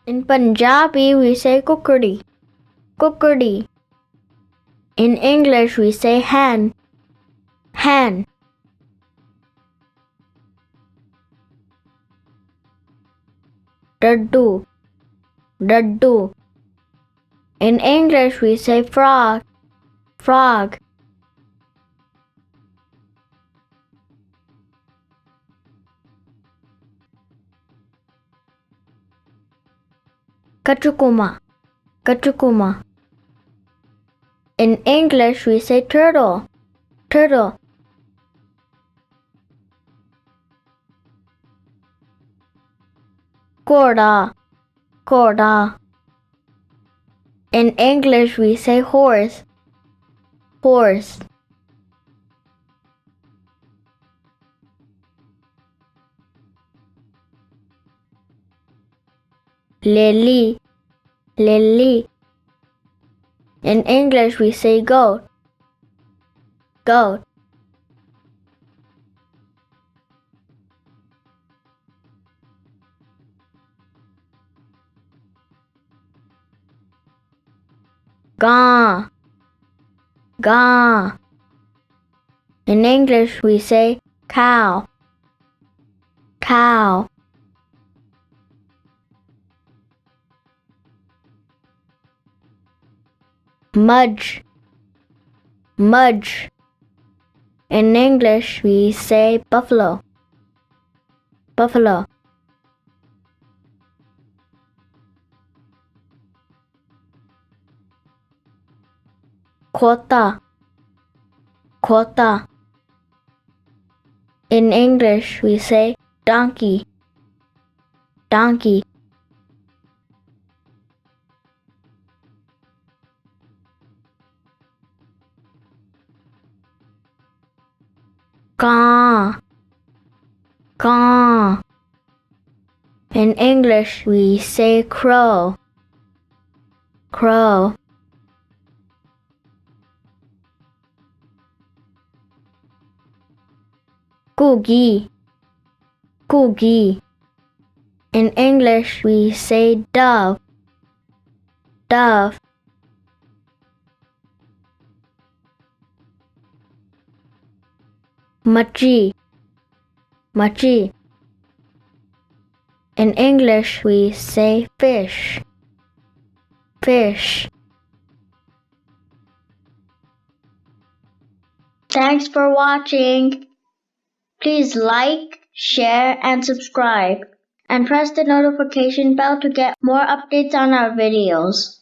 In Punjabi, we say kukdi, kukdi. In English, we say hen, hen. Daddu, daddu. In English, we say frog, frog. Kachukuma, kachukuma. In English, we say turtle, turtle. Korda, korda. In English, we say horse, horse. Lily, lily. In English, we say goat, goat. Gaw, gaw. In English, we say cow, cow. Mudge, mudge. In English, we say buffalo, buffalo. Quota, quota. In English, we say donkey, donkey. Caw, caw. In English, we say crow, crow. Coogie, coogie. In English, we say dove, dove. Machi, machi. In English, we say fish, fish. Thanks for watching. Please like, share, and subscribe. And press the notification bell to get more updates on our videos.